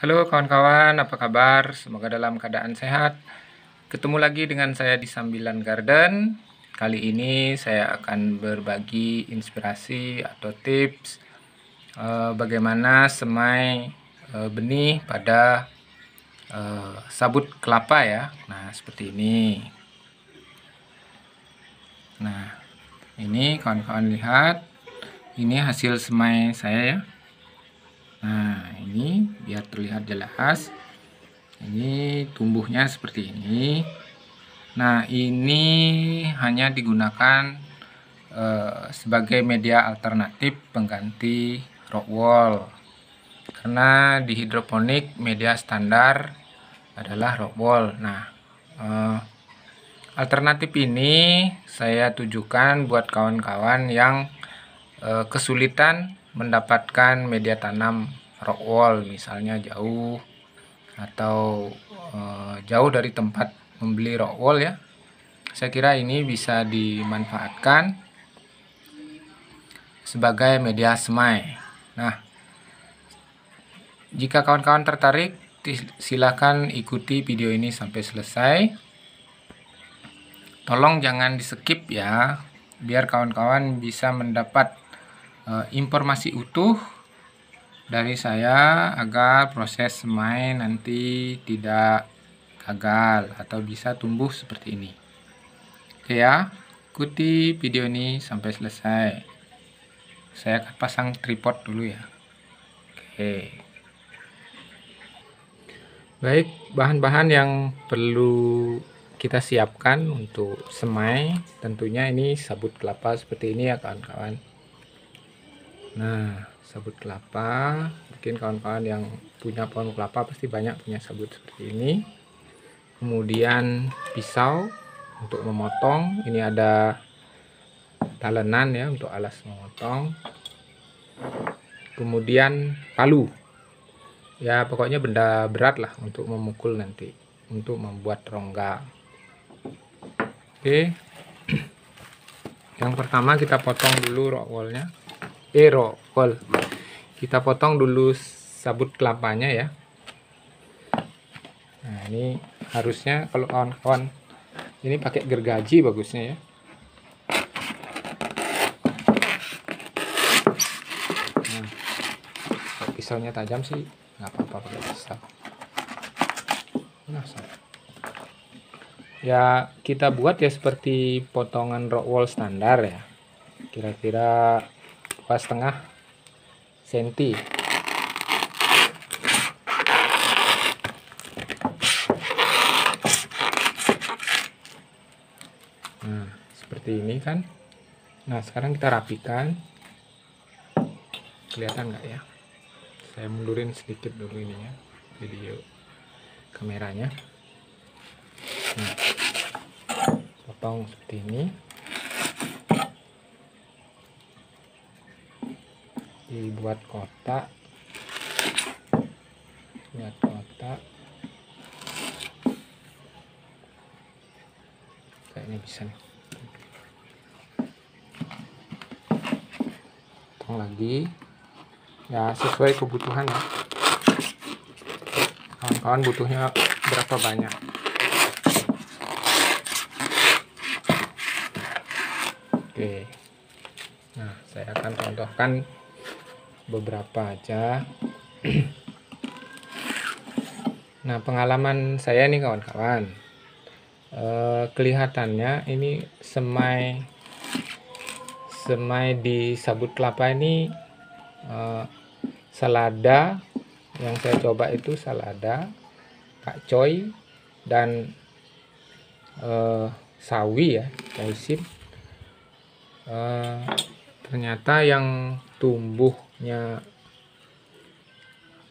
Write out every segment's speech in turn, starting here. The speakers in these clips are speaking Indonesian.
Halo kawan-kawan, apa kabar? Semoga dalam keadaan sehat. Ketemu lagi dengan saya di Sambilan Garden. Kali ini saya akan berbagi inspirasi atau tips bagaimana semai benih pada sabut kelapa ya. Nah, seperti ini. Nah, ini kawan-kawan lihat. Ini hasil semai saya ya. Nah, ini biar terlihat jelas. Ini tumbuhnya seperti ini. Nah, ini hanya digunakan sebagai media alternatif pengganti rock wool. Karena di hidroponik media standar adalah rock wool. Nah, alternatif ini saya tujukan buat kawan-kawan yang kesulitan mendapatkan media tanam rock wool, misalnya jauh atau jauh dari tempat membeli rock wool ya. Saya kira ini bisa dimanfaatkan sebagai media semai. Nah, jika kawan-kawan tertarik, silakan ikuti video ini sampai selesai. Tolong jangan di skip ya, biar kawan-kawan bisa mendapat informasi utuh dari saya agar proses semai nanti tidak gagal atau bisa tumbuh seperti ini. Oke ya, ikuti video ini sampai selesai. Saya akan pasang tripod dulu ya. Oke. Baik, bahan-bahan yang perlu kita siapkan untuk semai, tentunya ini sabut kelapa seperti ini ya kawan-kawan. Nah, sabut kelapa, mungkin kawan-kawan yang punya pohon kelapa pasti banyak punya sabut seperti ini. Kemudian pisau untuk memotong, ini ada talenan ya untuk alas memotong. Kemudian palu, ya pokoknya benda berat lah untuk memukul nanti, untuk membuat rongga. Oke, yang pertama kita potong dulu rock woolnya. Kita potong dulu sabut kelapanya ya. Nah, ini harusnya kalau kawan-kawan ini pakai gergaji bagusnya ya. Nah, kalau pisaunya tajam sih nggak apa-apa pakai pisau. Nah, ya kita buat ya seperti potongan rock wool standar ya. Kira-kira 2,5 cm. Nah, seperti ini kan. Nah, sekarang kita rapikan. Kelihatan nggak ya? Saya mundurin sedikit dulu ini ya, video kameranya. Nah, potong seperti ini. Dibuat kotak. Buat kotak. Kayaknya bisa nih. Potong lagi. Ya, sesuai kebutuhan ya. Kawan-kawan butuhnya berapa banyak. Oke. Nah, saya akan contohkan beberapa aja. Nah, pengalaman saya nih kawan-kawan, kelihatannya ini semai di sabut kelapa ini selada. Yang saya coba itu selada, pakcoy, dan sawi ya, sausin. Ternyata yang tumbuhnya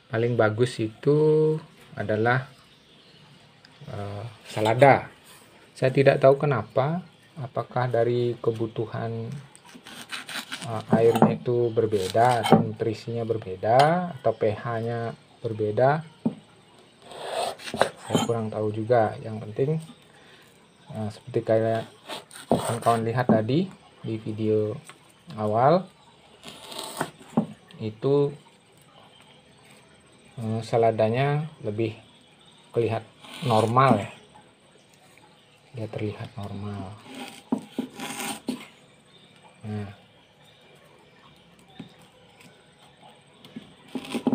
paling bagus itu adalah selada. Saya tidak tahu kenapa, apakah dari kebutuhan airnya itu berbeda atau nutrisinya berbeda atau pH-nya berbeda. Saya kurang tahu juga. Yang penting seperti kayak kawan-kawan lihat tadi di video awal itu seladanya lebih kelihatan normal ya, dia terlihat normal. Nah,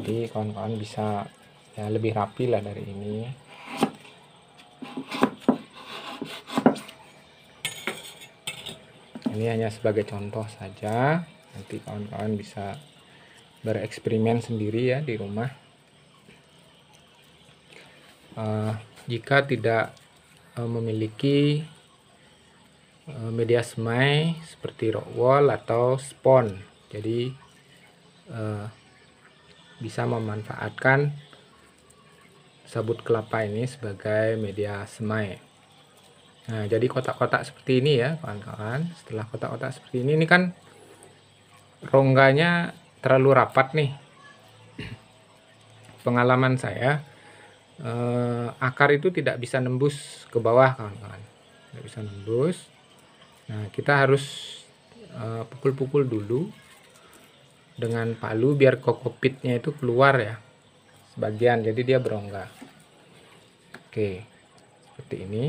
jadi kawan-kawan bisa ya lebih rapi lah dari ini. Ini hanya sebagai contoh saja, nanti kawan-kawan bisa bereksperimen sendiri ya di rumah. Jika tidak memiliki media semai seperti rock wool atau spon, jadi bisa memanfaatkan sabut kelapa ini sebagai media semai. Nah, jadi kotak-kotak seperti ini ya kawan-kawan. Setelah kotak-kotak seperti ini kan rongganya terlalu rapat nih. Pengalaman saya, akar itu tidak bisa nembus ke bawah kawan-kawan, tidak bisa nembus. Nah, kita harus pukul-pukul dulu dengan palu biar kokopitnya itu keluar ya sebagian, jadi dia berongga. Oke, seperti ini.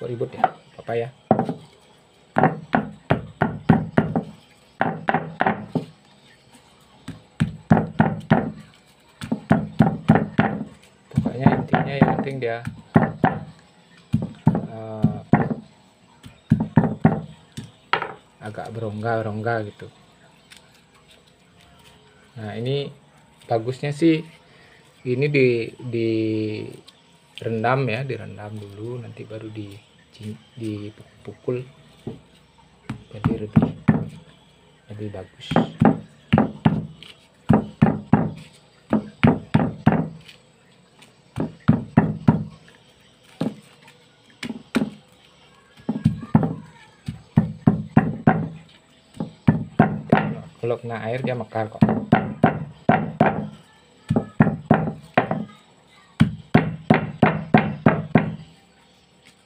Kok ribut ya, apa ya. Pokoknya intinya yang penting dia agak berongga gitu. Nah, ini bagusnya sih ini direndam ya, direndam dulu, nanti baru dipukul, jadi lebih bagus. Kalau kena air dia mekar kok.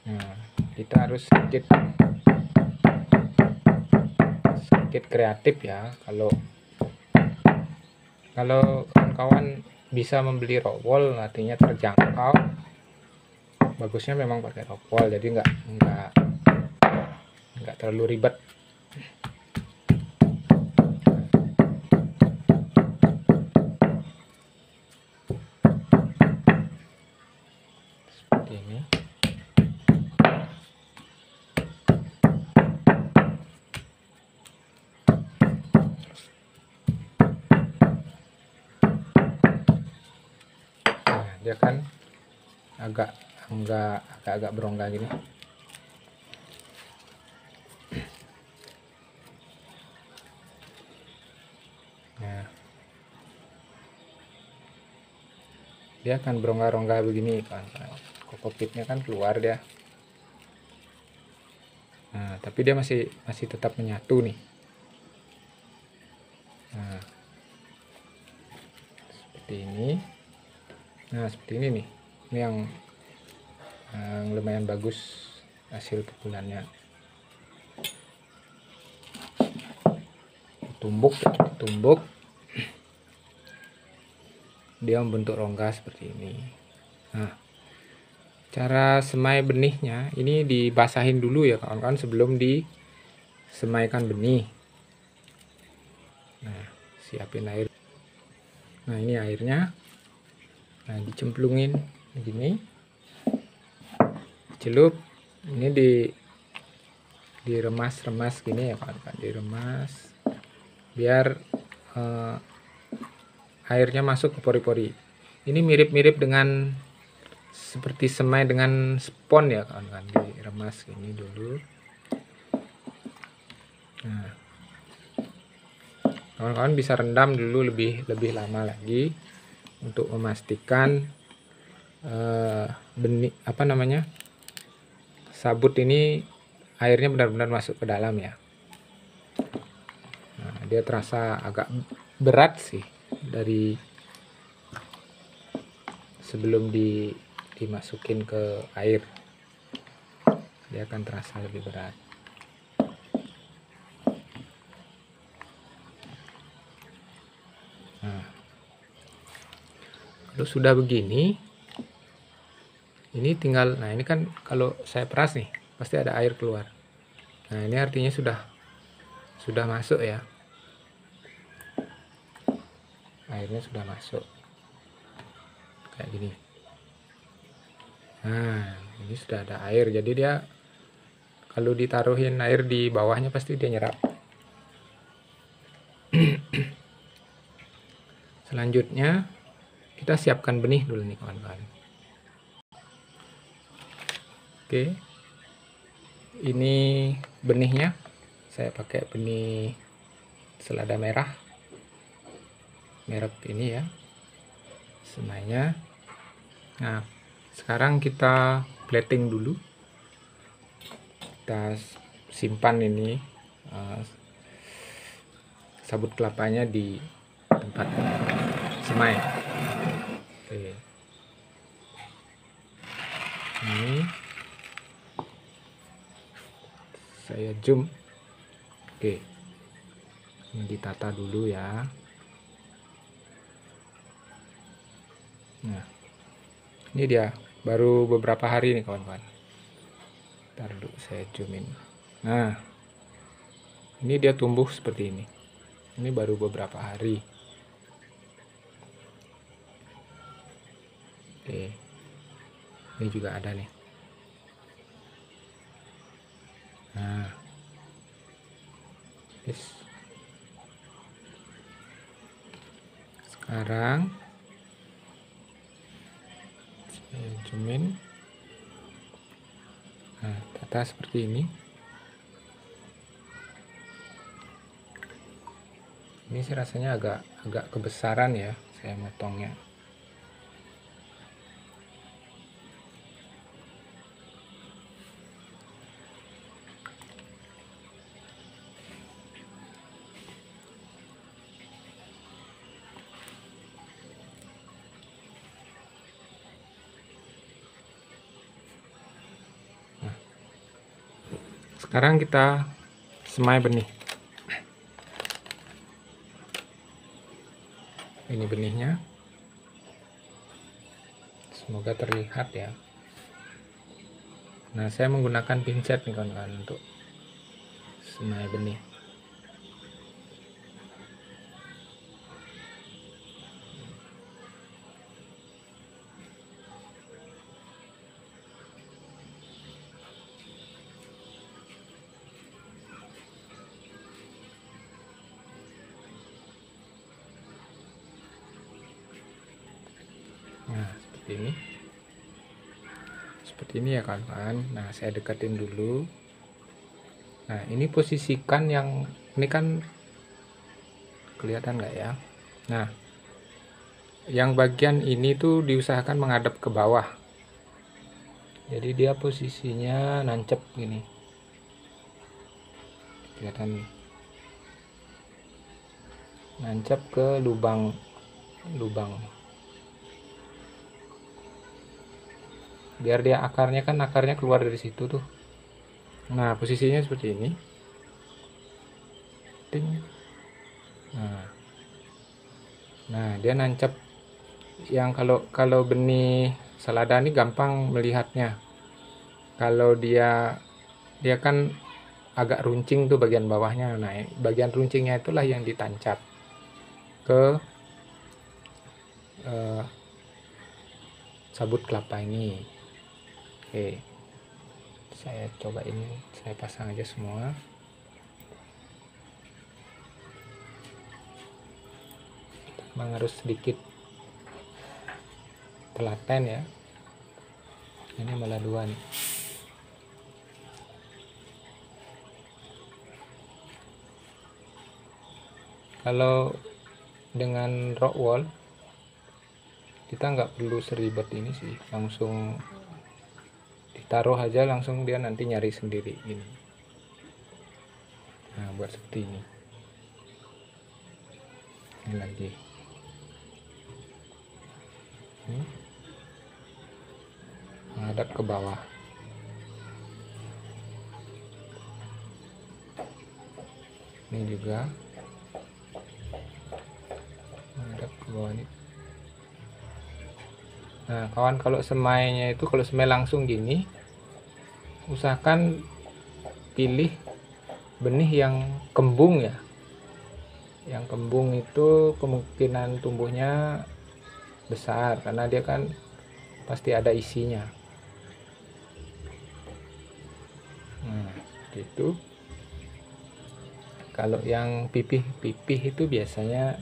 Nah, kita harus sedikit kreatif ya. Kalau kawan-kawan bisa membeli rock wool, artinya terjangkau, bagusnya memang pakai rock wool, jadi nggak terlalu ribet. Seperti ini. Nah, dia kan agak berongga gini. Nah, dia akan berongga-rongga begini kan, kokopitnya kan keluar dia. Nah, tapi dia masih tetap menyatu nih. Nah, seperti ini. Nah, seperti ini nih. Ini yang lumayan bagus hasil pukulannya. Tumbuk, dia membentuk rongga seperti ini. Nah, cara semai benihnya ini dibasahin dulu ya kawan-kawan sebelum disemaikan benih. Nah, siapin air. Nah, ini airnya. Nah, dicemplungin begini, celup. Ini diremas gini ya kawan-kawan, diremas biar airnya masuk ke pori-pori. Ini mirip-mirip dengan seperti semai dengan spon ya kawan-kawan, diremas gini dulu. Nah, kawan-kawan bisa rendam dulu lebih lama lagi untuk memastikan sabut ini airnya benar-benar masuk ke dalam ya. Nah, dia terasa agak berat sih dari sebelum dimasukin ke air. dia akan terasa lebih berat. Nah, kalau sudah begini, ini tinggal, nah ini kan kalau saya peras nih pasti ada air keluar. Nah ini artinya sudah masuk ya, airnya sudah masuk kayak gini. Nah ini sudah ada air, jadi dia kalau ditaruhin air di bawahnya pasti dia nyerap. Selanjutnya kita siapkan benih dulu nih kawan-kawan. Oke, ini benihnya saya pakai benih selada merah, merek ini ya, semainya. Nah sekarang kita plating dulu, kita simpan ini sabut kelapanya di tempat semai. Oke, ini saya zoom. Oke, ini ditata dulu ya. Nah ini dia baru beberapa hari nih kawan-kawan. Ntar dulu saya zoom in. Nah ini dia tumbuh seperti ini. Ini baru beberapa hari. Oke, ini juga ada nih. Nah, sekarang saya zoom in. Nah, tata seperti ini. Ini sih rasanya agak kebesaran ya, saya motongnya. Nah, sekarang kita semai benih. Ini benihnya, semoga terlihat ya. Nah saya menggunakan pinset nih kawan-kawan untuk semai benih. Nah seperti ini ya kawan-kawan. Nah saya deketin dulu. Nah ini posisikan yang ini kan kelihatan nggak ya. Nah yang bagian ini tuh diusahakan menghadap ke bawah, jadi dia posisinya nancep gini, kelihatan nancep ke lubang biar dia akarnya keluar dari situ tuh. Nah posisinya seperti ini. Ting. Nah dia nancep. Yang kalau benih selada ini gampang melihatnya, kalau dia kan agak runcing tuh bagian bawahnya. Nah bagian runcingnya itulah yang ditancap ke sabut kelapa ini. Oke, saya cobain, saya pasang aja semua. Memang harus sedikit telaten ya, ini malah dua nih. Kalau dengan rock wool kita nggak perlu seribet ini sih, langsung ditaruh aja, langsung dia nanti nyari sendiri ini. Nah buat seperti ini lagi. Menghadap ke bawah. Ini juga menghadap ke bawah ini. Nah kawan, kalau semainya itu, kalau semai langsung gini, usahakan pilih benih yang kembung ya. Yang kembung itu kemungkinan tumbuhnya besar karena dia kan pasti ada isinya. Nah seperti itu. Kalau yang pipih itu biasanya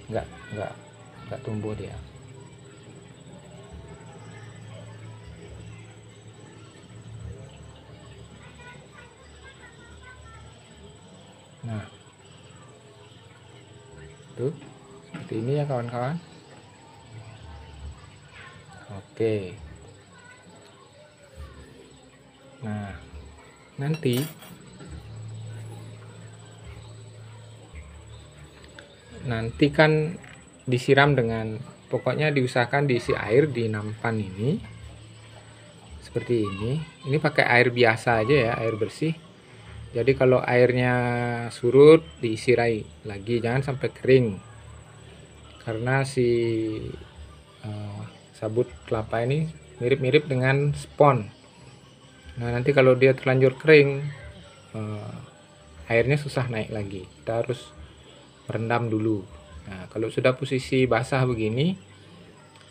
nggak tumbuh dia. Nah tuh seperti ini ya kawan-kawan. Oke. Nah nanti kan disiram dengan, pokoknya diusahakan diisi air di nampan ini seperti ini pakai air biasa aja ya, air bersih. Jadi kalau airnya surut diisi lagi, jangan sampai kering karena si sabut kelapa ini mirip-mirip dengan spons. Nah nanti kalau dia terlanjur kering, airnya susah naik lagi, kita harus merendam dulu. Nah kalau sudah posisi basah begini,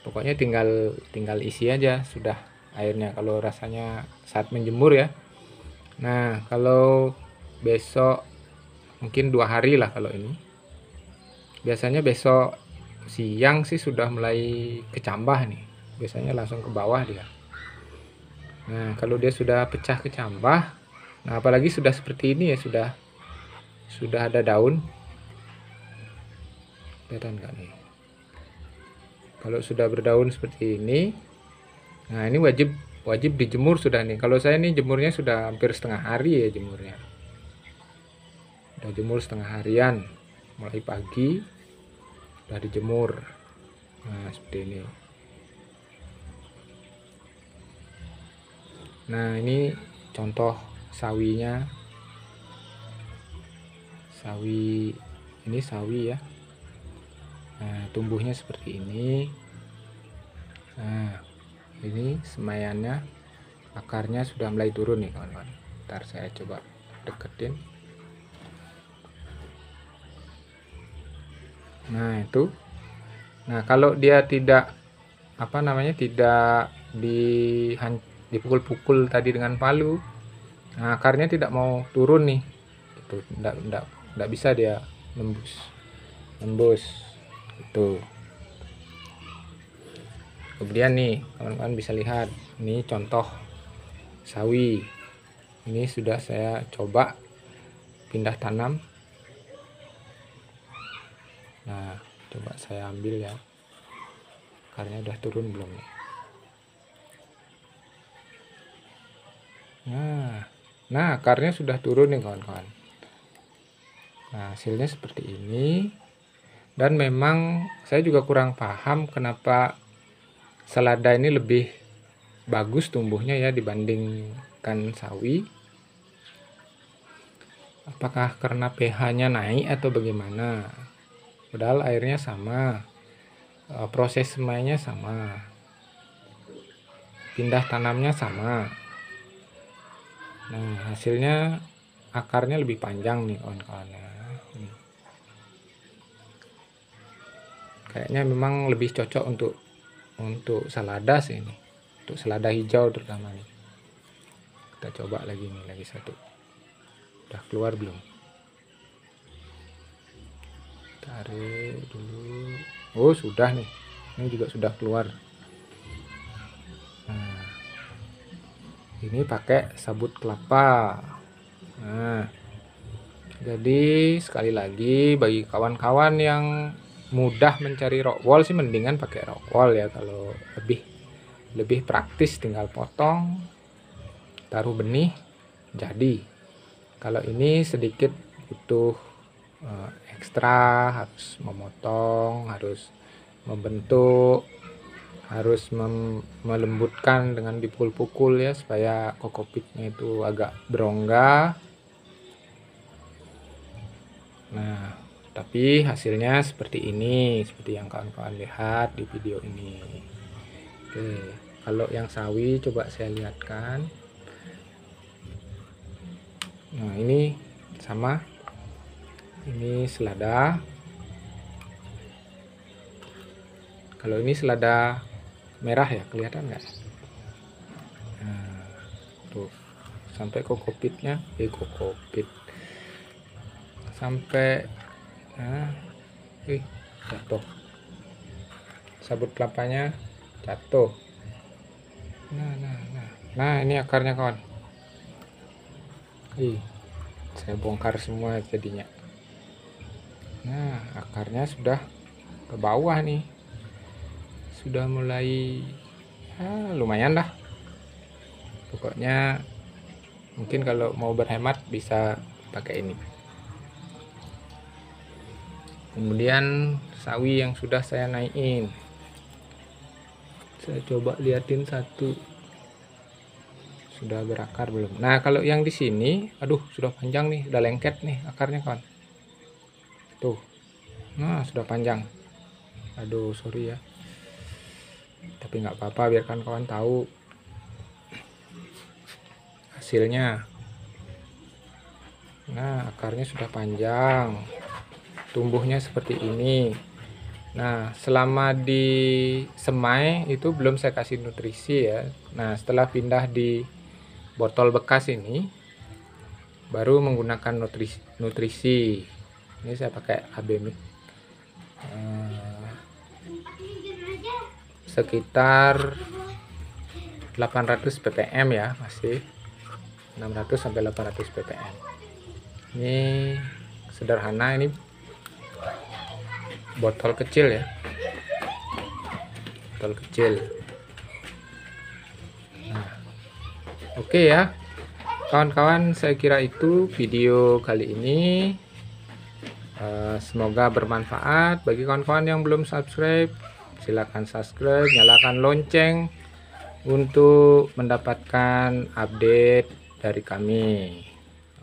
pokoknya tinggal isi aja sudah airnya kalau rasanya saat menjemur ya. Nah kalau besok mungkin 2 hari lah, kalau ini biasanya besok siang sih sudah mulai kecambah nih, biasanya langsung ke bawah dia. Nah kalau dia sudah pecah kecambah, nah apalagi sudah seperti ini ya, sudah ada daun, kelihatan nggak nih? Kalau sudah berdaun seperti ini, nah ini wajib dijemur sudah nih. Kalau saya ini jemurnya sudah hampir setengah hari ya, jemurnya udah jemur setengah harian, mulai pagi udah dijemur. Nah seperti ini. Nah ini contoh sawinya, ini sawi ya. Nah tumbuhnya seperti ini. Nah ini semaiannya, akarnya sudah mulai turun nih kawan-kawan. Ntar saya coba deketin. Nah itu, nah kalau dia tidak tidak dipukul-pukul tadi dengan palu, nah akarnya tidak mau turun nih, itu tidak bisa dia nembus itu. Kemudian nih kawan-kawan bisa lihat, ini contoh sawi, ini sudah saya coba pindah tanam. Nah coba saya ambil ya, akarnya udah turun belum nih? Nah akarnya sudah turun nih kawan-kawan. Nah hasilnya seperti ini. Dan memang saya juga kurang paham kenapa selada ini lebih bagus tumbuhnya ya dibandingkan sawi. Apakah karena pH-nya naik atau bagaimana? Padahal airnya sama, proses semainya sama, pindah tanamnya sama. Nah hasilnya akarnya lebih panjang nih kawan-kawan. Kayaknya memang lebih cocok untuk selada sih ini, untuk selada hijau terutama nih. Kita coba lagi nih, lagi satu. Udah keluar belum? Tarik dulu. Oh sudah nih, ini juga sudah keluar. Nah ini pakai sabut kelapa. Nah jadi sekali lagi, bagi kawan-kawan yang mudah mencari rockwool sih mendingan pakai rockwool ya. Kalau lebih praktis, tinggal potong, taruh benih, jadi. Kalau ini sedikit butuh ekstra, harus memotong, harus membentuk, harus melembutkan dengan dipukul-pukul ya, supaya kokopitnya itu agak berongga. Nah, tapi hasilnya seperti ini, seperti yang kawan-kawan lihat di video ini. Oke, kalau yang sawi coba saya lihatkan. Nah, ini sama. Ini selada. Kalau ini selada merah ya, kelihatan nggak? Nah, tuh sampai kokopitnya, kokopit sampai, nah, jatuh. Sabut kelapanya jatuh. Nah, ini akarnya kawan. Saya bongkar semua jadinya. Nah, akarnya sudah ke bawah nih. Sudah mulai lumayan lah. Pokoknya mungkin kalau mau berhemat bisa pakai ini. Kemudian sawi yang sudah saya naikin. Saya coba liatin satu. Sudah berakar belum? Nah, kalau yang di sini, aduh, sudah panjang nih, udah lengket nih akarnya kawan. Tuh. Nah, sudah panjang. Aduh, sorry ya. Tapi nggak apa-apa, biarkan kawan tahu hasilnya. Nah, akarnya sudah panjang. Tumbuhnya seperti ini. Nah, selama di semai itu belum saya kasih nutrisi ya. Nah, setelah pindah di botol bekas ini baru menggunakan nutrisi. Ini saya pakai AB sekitar 800 ppm ya, masih 600 sampai 800 ppm. Ini sederhana, ini botol kecil ya, botol kecil. Nah, oke ya kawan-kawan, saya kira itu video kali ini. Semoga bermanfaat. Bagi kawan-kawan yang belum subscribe, silakan subscribe, nyalakan lonceng untuk mendapatkan update dari kami.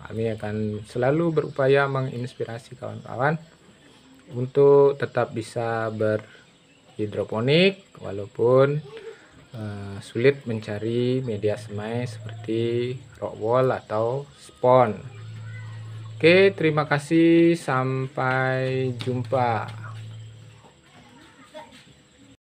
Kami akan selalu berupaya menginspirasi kawan-kawan untuk tetap bisa berhidroponik walaupun sulit mencari media semai seperti rock wool atau spon. Oke, terima kasih, sampai jumpa.